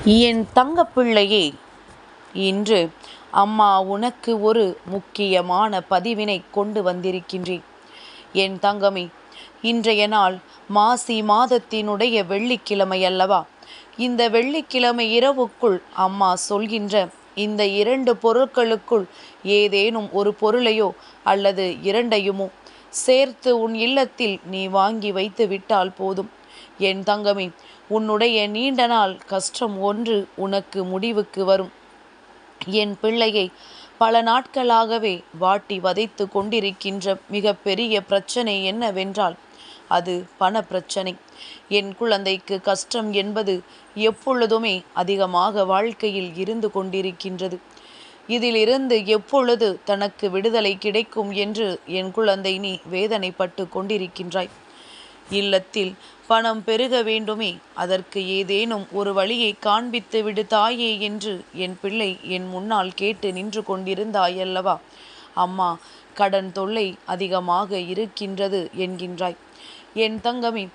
என் தங்கப்பிள்ளையே, இன்று அம்மா உனக்கு ஒரு முக்கியமான பதிவினை கொண்டு வந்திருக்கின்றேன். என் தங்கமே, இன்றைய நாள் மாசி மாதத்தினுடைய வெள்ளிக்கிழமை அல்லவா? இந்த வெள்ளிக்கிழமை இரவுக்குள் அம்மா சொல்கின்ற இந்த 2 பொருட்களுக்குள் ஏதேனும் ஒரு பொருளையோ அல்லது 2யுமோ சேர்த்து உன் இல்லத்தில் நீ வாங்கி வைத்து விட்டால் போதும். என் தங்கமே, உன்னுடைய நீண்ட நாள் கஷ்டம் ஒன்று உனக்கு முடிவுக்கு வரும். என் பிள்ளையை பல நாட்களாகவே வாட்டி வதைத்து கொண்டிருக்கின்ற மிக பெரிய பிரச்சனை என்னவென்றால் அது பண பிரச்சனை. என் குழந்தைக்கு கஷ்டம் என்பது எப்பொழுதுமே அதிகமாக வாழ்க்கையில் இருந்து கொண்டிருக்கின்றது. இதிலிருந்து எப்பொழுது தனக்கு விடுதலை கிடைக்கும் என்று என் குழந்தை நீ வேதனைப்பட்டு கொண்டிருக்கின்றாய். இல்லத்தில் பணம் பெருக வேண்டுமே, அதற்கு ஏதேனும் ஒரு வழியை காண்பித்து விடு தாயே என்று என் பிள்ளை என் முன்னால் கேட்டு நின்று கொண்டிருந்தாயல்லவா? அம்மா, கடன் தொல்லை அதிகமாக இருக்கின்றது என்கின்றாய். என் தங்கமே,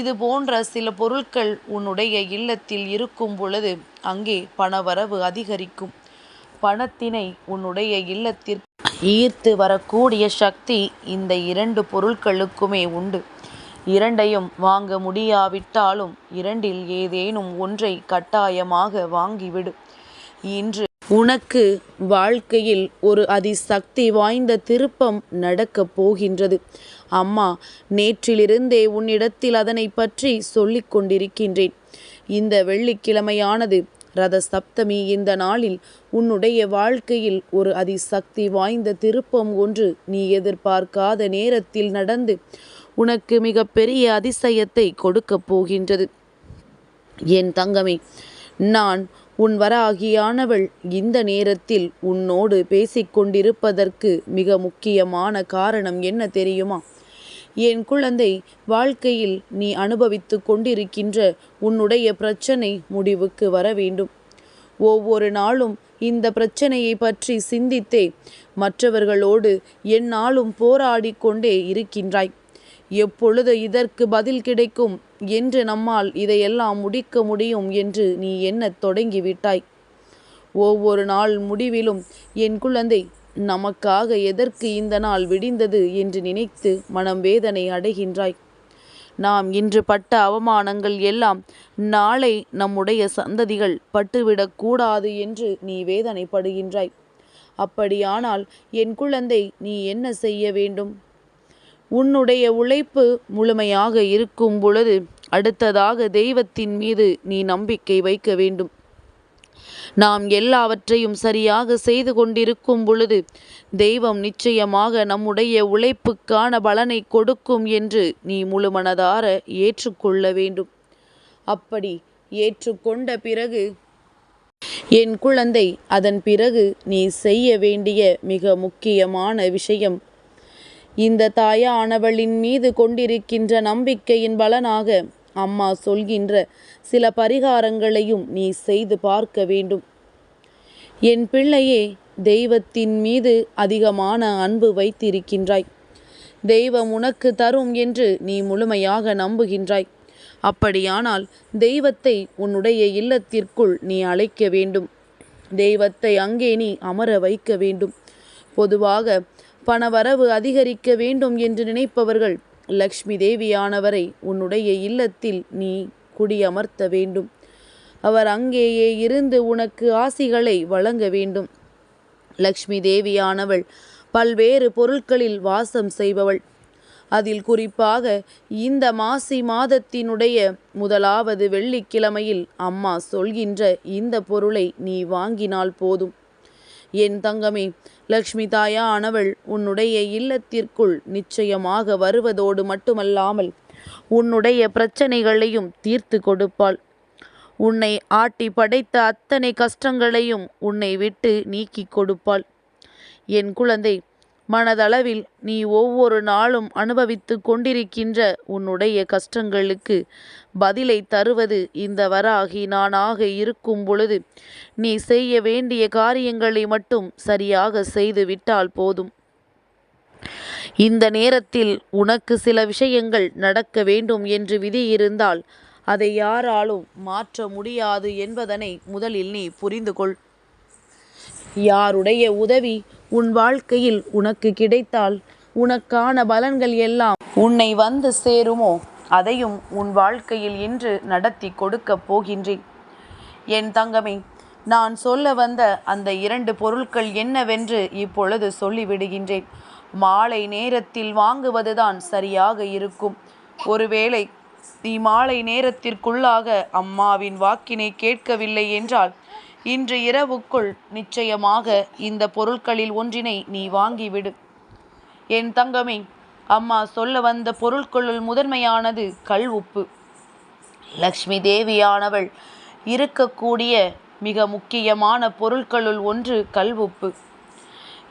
இது போன்ற சில பொருட்கள் உன்னுடைய இல்லத்தில் இருக்கும் பொழுது அங்கே பணவரவு அதிகரிக்கும். பணத்தினை உன்னுடைய இல்லத்திற்கு ஈர்த்து வரக்கூடிய சக்தி இந்த 2 பொருட்களுக்குமே உண்டு. 2யும் வாங்க முடியாவிட்டாலும் 2இல் ஏதேனும் ஒன்றை கட்டாயமாக வாங்கிவிடு. இன்று உனக்கு வாழ்க்கையில் ஒரு அதிசக்தி வாய்ந்த திருப்பம் நடக்கப் போகின்றது. அம்மா நேற்றிலிருந்தே உன்னிடத்தில் அதனை பற்றி சொல்லிக் கொண்டிருக்கின்றேன். இந்த வெள்ளிக்கிழமையானது ரத சப்தமி. இந்த நாளில் உன்னுடைய வாழ்க்கையில் ஒரு அதிசக்தி வாய்ந்த திருப்பம் ஒன்று நீ எதிர்பார்க்காத நேரத்தில் நடந்து உனக்கு மிக பெரிய அதிசயத்தை கொடுக்கப் போகின்றது. என் தங்கமே, நான் உன் வராகியானவள் இந்த நேரத்தில் உன்னோடு பேசிக்கொண்டிருப்பதற்கு மிக முக்கியமான காரணம் என்ன தெரியுமா? என் குழந்தை, வாழ்க்கையில் நீ அனுபவித்து கொண்டிருக்கின்ற உன்னுடைய பிரச்சனை முடிவுக்கு வர வேண்டும். ஒவ்வொரு நாளும் இந்த பிரச்சனையை பற்றி சிந்தித்தே மற்றவர்களோடு எந்நாளும் போராடி கொண்டே இருக்கின்றாய். எப்பொழுது இதற்கு பதில் கிடைக்கும் என்று நம்மால் இதையெல்லாம் முடிக்க முடியும் என்று நீ எண்ணத் தொடங்கிவிட்டாய். ஒவ்வொரு நாள் முடிவிலும் என் குழந்தை, நமக்காக எதற்கு இந்த நாள் விடிந்தது என்று நினைத்து மனம் வேதனை அடைகின்றாய். நாம் இன்று பட்ட அவமானங்கள் எல்லாம் நாளை நம்முடைய சந்ததிகள் பட்டுவிடக்கூடாது என்று நீ வேதனைப்படுகின்றாய். அப்படியானால் என் குழந்தை, நீ என்ன செய்ய வேண்டும்? உன்னுடைய உழைப்பு முழுமையாக இருக்கும் பொழுது அடுத்ததாக தெய்வத்தின் மீது நீ நம்பிக்கை வைக்க வேண்டும். நாம் எல்லாவற்றையும் சரியாக செய்து கொண்டிருக்கும் பொழுது தெய்வம் நிச்சயமாக நம்முடைய உழைப்புக்கான பலனை கொடுக்கும் என்று நீ முழுமனதார ஏற்றுக்கொள்ள வேண்டும். அப்படி ஏற்றுக்கொண்ட பிறகு என் குழந்தை, அதன் பிறகு நீ செய்ய வேண்டிய மிக முக்கியமான விஷயம், இந்த தாயானவளின் மீது கொண்டிருக்கின்ற நம்பிக்கையின் பலனாக அம்மா சொல்கின்ற சில பரிகாரங்களையும் நீ செய்து பார்க்க வேண்டும். என் பிள்ளையே, தெய்வத்தின் மீது அதிகமான அன்பு வைத்திருக்கின்றாய். தெய்வம் உனக்கு தரும் என்று நீ முழுமையாக நம்புகின்றாய். அப்படியானால் தெய்வத்தை உன்னுடைய இல்லத்திற்குள் நீ அழைக்க வேண்டும். தெய்வத்தை அங்கே நீ அமர வைக்க வேண்டும். பொதுவாக பணவரவு அதிகரிக்க வேண்டும் என்று நினைப்பவர்கள் லக்ஷ்மி தேவியானவரை உன்னுடைய இல்லத்தில் நீ குடியமர்த்த வேண்டும். அவர் அங்கேயே இருந்து உனக்கு ஆசிகளை வழங்க வேண்டும். லக்ஷ்மி தேவியானவள் பல்வேறு பொருட்களில் வாசம் செய்பவள். அதில் குறிப்பாக இந்த மாசி மாதத்தினுடைய முதலாவது வெள்ளிக்கிழமையில் அம்மா சொல்கின்ற இந்த பொருளை நீ வாங்கினால் போதும். என் தங்கமே, லக்ஷ்மி தாயானவள் உன்னுடைய இல்லத்திற்குள் நிச்சயமாக வருவதோடு மட்டுமல்லாமல் உன்னுடைய பிரச்சனைகளையும் தீர்த்து கொடுப்பாள். உன்னை ஆட்டி படைத்த அத்தனை கஷ்டங்களையும் உன்னை விட்டு நீக்கி கொடுப்பாள். என் குழந்தை, மனதளவில் நீ ஒவ்வொரு நாளும் அனுபவித்து கொண்டிருக்கின்ற உன்னுடைய கஷ்டங்களுக்கு பதிலை தருவது இந்த வராகி நானாக இருக்கும் பொழுது நீ செய்ய வேண்டிய காரியங்களை மட்டும் சரியாக செய்து விட்டால் போதும். இந்த நேரத்தில் உனக்கு சில விஷயங்கள் நடக்க வேண்டும் என்று விதி இருந்தால் அதை யாராலும் மாற்ற முடியாது என்பதனை முதலில் நீ புரிந்து கொள். யாருடைய உதவி உன் வாழ்க்கையில் உனக்கு கிடைத்தால் உனக்கான பலன்கள் எல்லாம் உன்னை வந்து சேருமோ அதையும் உன் வாழ்க்கையில் இன்று நடத்தி கொடுக்கப் போகின்றேன். என் தங்கமே, நான் சொல்ல வந்த அந்த 2 பொருட்கள் என்னவென்று இப்பொழுது சொல்லிவிடுகின்றேன். மாலை நேரத்தில் வாங்குவதுதான் சரியாக இருக்கும். ஒருவேளை நீ மாலை நேரத்திற்குள்ளாக அம்மாவின் வாக்கினை கேட்கவில்லை என்றால் இன்று இரவுக்குள் நிச்சயமாக இந்த பொருட்களில் ஒன்றினை நீ வாங்கிவிடு. என் தங்கமே, அம்மா சொல்ல வந்த பொருட்களுள் முதன்மையானது கல் உப்பு. லக்ஷ்மி தேவியானவள் இருக்கக்கூடிய மிக முக்கியமான பொருட்களுள் ஒன்று கல் உப்பு.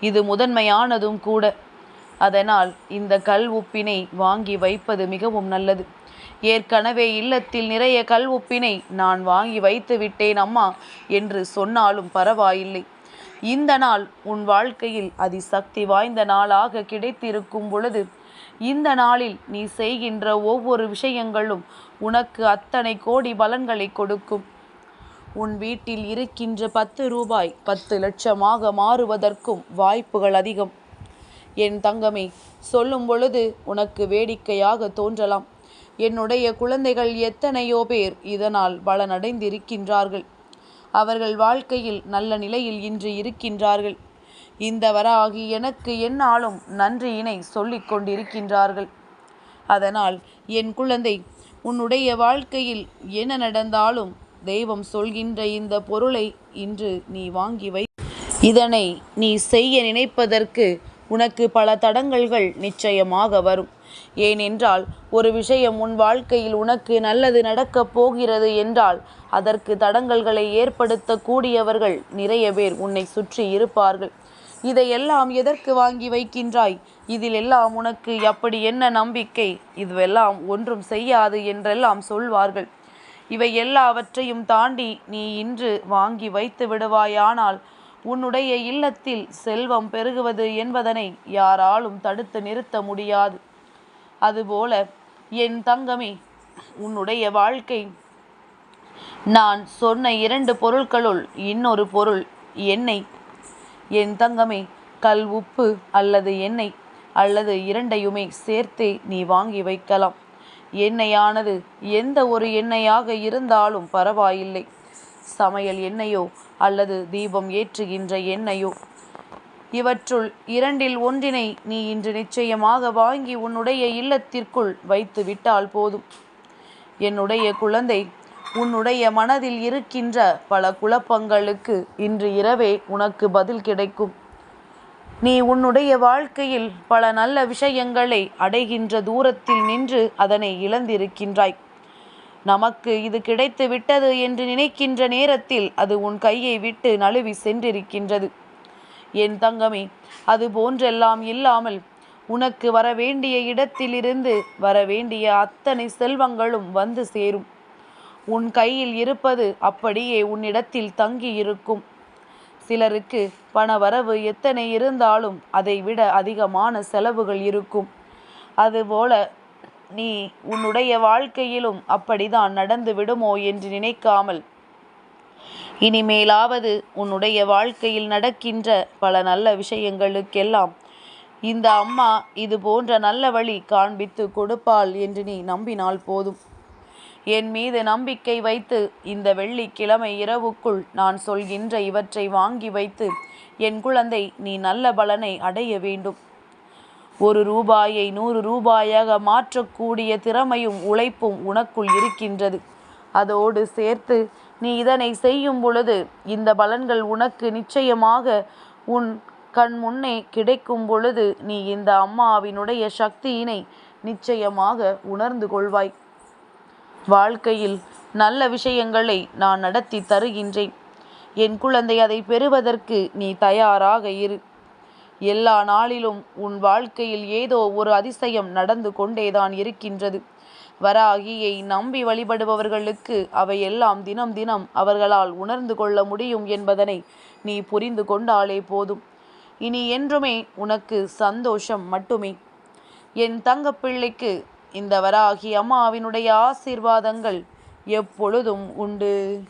இது முதன்மையானதும் கூட. அதனால் இந்த கல் உப்பினை வாங்கி வைப்பது மிகவும் நல்லது. ஏற்கனவே இல்லத்தில் நிறைய கல் உப்பினை நான் வாங்கி வைத்து விட்டேன் அம்மா என்று சொன்னாலும் பரவாயில்லை. இந்த நாள் உன் வாழ்க்கையில் அதிசக்தி வாய்ந்த நாளாக கிடைத்திருக்கும் பொழுது இந்த நாளில் நீ செய்கின்ற ஒவ்வொரு விஷயங்களும் உனக்கு அத்தனை கோடி பலன்களை கொடுக்கும். உன் வீட்டில் இருக்கின்ற 10 ரூபாய் 10 லட்சமாக மாறுவதற்கும் வாய்ப்புகள் அதிகம். என் தங்கமே, சொல்லும் பொழுது உனக்கு வேடிக்கையாக தோன்றலாம். என்னுடைய குழந்தைகள் எத்தனையோ பேர் இதனால் பலனடைந்திருக்கின்றார்கள். அவர்கள் வாழ்க்கையில் நல்ல நிலையில் இன்று இருக்கின்றார்கள். இந்த வராகி எனக்கு எந்நாளும் நன்றியினை சொல்லிக் கொண்டிருக்கின்றார்கள். அதனால் என் குழந்தை, உன்னுடைய வாழ்க்கையில் என்ன நடந்தாலும் தெய்வம் சொல்கின்ற இந்த பொருளை இன்று நீ வாங்கி வை. இதனை நீ செய்ய நினைப்பதற்கு உனக்கு பல தடங்கல்கள் நிச்சயமாக வரும். ஏனென்றால் ஒரு விஷயம் உன் வாழ்க்கையில் உனக்கு நல்லது நடக்கப் போகிறது என்றால் அதற்கு தடங்கல்களை ஏற்படுத்தக்கூடியவர்கள் நிறைய பேர் உன்னை சுற்றி இருப்பார்கள். இதையெல்லாம் எதற்கு வாங்கி வைக்கின்றாய்? இதில் எல்லாம் உனக்கு அப்படி என்ன நம்பிக்கை? இதுவெல்லாம் ஒன்றும் செய்யாது என்றெல்லாம் சொல்வார்கள். இவை எல்லாவற்றையும் தாண்டி நீ இன்று வாங்கி வைத்து விடுவாயானால் உன்னுடைய இல்லத்தில் செல்வம் பெருகுவது என்பதனை யாராலும் தடுத்து நிறுத்த முடியாது. அதுபோல என் தங்கமே, உன்னுடைய வாழ்க்கை நான் சொன்ன 2 பொருட்களுள் இன்னொரு பொருள் எண்ணெய். என் தங்கமே, கல் உப்பு அல்லது எண்ணெய் அல்லது இரண்டையுமே சேர்த்தே நீ வாங்கி வைக்கலாம். எண்ணெயானது எந்த ஒரு எண்ணெயாக இருந்தாலும் பரவாயில்லை. சமையல் எண்ணெயோ அல்லது தீபம் ஏற்றுகின்ற எண்ணெயோ, இவற்றுள் 2இல் ஒன்றினை நீ இன்று நிச்சயமாக வாங்கி உன்னுடைய இல்லத்திற்குள் வைத்து விட்டால் போதும். என்னுடைய குழந்தை, உன்னுடைய மனதில் இருக்கின்ற பல குழப்பங்களுக்கு இன்று இரவே உனக்கு பதில் கிடைக்கும். நீ உன்னுடைய வாழ்க்கையில் பல நல்ல விஷயங்களை அடைகின்ற தூரத்தில் நின்று அதனை இழந்திருக்கின்றாய். நமக்கு இது கிடைத்து விட்டது என்று நினைக்கின்ற நேரத்தில் அது உன் கையை விட்டு நழுவி சென்றிருக்கின்றது. என் தங்கமே, அது போன்றெல்லாம் இல்லாமல் உனக்கு வரவேண்டிய இடத்திலிருந்து வரவேண்டிய அத்தனை செல்வங்களும் வந்து சேரும். உன் கையில் இருப்பது அப்படியே உன்னிடத்தில் தங்கி இருக்கும். சிலருக்கு பணவரவு எத்தனை இருந்தாலும் அதை விட அதிகமான செலவுகள் இருக்கும். அதுபோல நீ உன்னுடைய வாழ்க்கையிலும் அப்படிதான் நடந்து விடுமோ என்று நினைக்காமல் இனிமேலாவது உன்னுடைய வாழ்க்கையில் நடக்கின்ற பல நல்ல விஷயங்களுக்கெல்லாம் இந்த அம்மா இது போன்ற நல்ல வழி காண்பித்து கொடுப்பாள் என்று நீ நம்பினால் போதும். என் மீது நம்பிக்கை வைத்து இந்த வெள்ளிக்கிழமை இரவுக்குள் நான் சொல்கின்ற இவற்றை வாங்கி வைத்து என் குழந்தை, நீ நல்ல பலனை அடைய வேண்டும். 1 ரூபாயை 100 ரூபாயாக மாற்றக்கூடிய திறமையும் உழைப்பும் உனக்குள் இருக்கின்றது. அதோடு சேர்த்து நீ இதனை செய்யும் பொழுது இந்த பலன்கள் உனக்கு நிச்சயமாக உன் கண் முன்னே கிடைக்கும் பொழுது நீ இந்த அம்மாவினுடைய சக்தியினை நிச்சயமாக உணர்ந்து கொள்வாய். வாழ்க்கையில் நல்ல விஷயங்களை நான் நடத்தி தருகின்றேன். என் குழந்தை, அதை பெறுவதற்கு நீ தயாராக இரு. எல்லா நாளிலும் உன் வாழ்க்கையில் ஏதோ ஒரு அதிசயம் நடந்து கொண்டேதான் இருக்கின்றது. வராகியை நம்பி வழிபடுபவர்களுக்கு அவையெல்லாம் தினம் தினம் அவர்களால் உணர்ந்து கொள்ள முடியும் என்பதனை நீ புரிந்து கொண்டாலே போதும். இனி என்றுமே உனக்கு சந்தோஷம் மட்டுமே. என் தங்கப்பிள்ளைக்கு இந்த வராகி அம்மாவினுடைய ஆசீர்வாதங்கள் எப்பொழுதும் உண்டு.